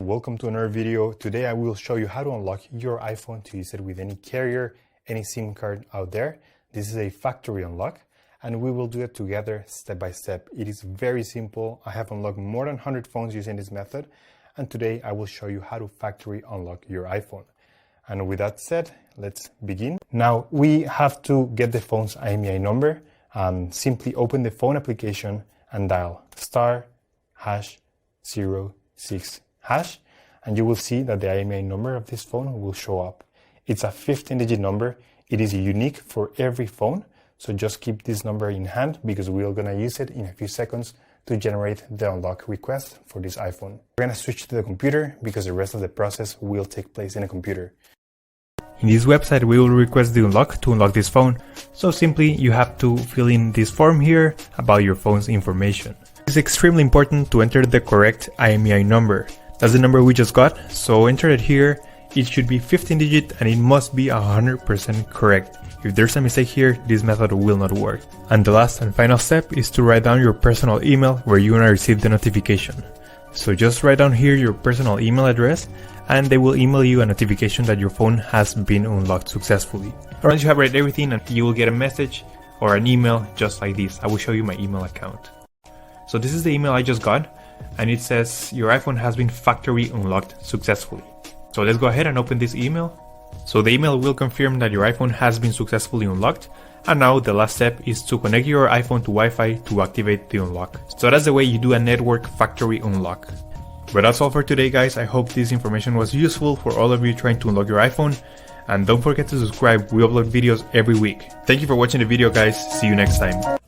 Welcome to another video. Today I will show you how to unlock your iPhone to use it with any carrier, any SIM card out there. This is a factory unlock and we will do it together step by step. It is very simple. I have unlocked more than 100 phones using this method, and today I will show you how to factory unlock your iPhone. And with that said, let's begin. Now we have to get the phone's IMEI number. Simply open the phone application and dial *#06#, and you will see that the IMEI number of this phone will show up. It's a 15-digit number. It is unique for every phone, so just keep this number in hand because we're gonna use it in a few seconds to generate the unlock request for this iPhone. We're gonna switch to the computer because the rest of the process will take place in a computer. In this website, we will request the unlock to unlock this phone. So simply, you have to fill in this form here about your phone's information. It's extremely important to enter the correct IMEI number. That's the number we just got, so enter it here. It should be 15-digit and it must be 100% correct. If there's a mistake here, this method will not work. And the last and final step is to write down your personal email where you want to receive the notification. So just write down here your personal email address and they will email you a notification that your phone has been unlocked successfully. Once you have read everything, you will get a message or an email just like this. I will show you my email account. So this is the email I just got, and it says your iPhone has been factory unlocked successfully. So let's go ahead and open this email. So the email will confirm that your iPhone has been successfully unlocked, and now the last step is to connect your iPhone to Wi-Fi to activate the unlock. So that's the way you do a network factory unlock. But that's all for today, guys. I hope this information was useful for all of you trying to unlock your iPhone, and don't forget to subscribe. We upload videos every week. Thank you for watching the video, guys. See you next time.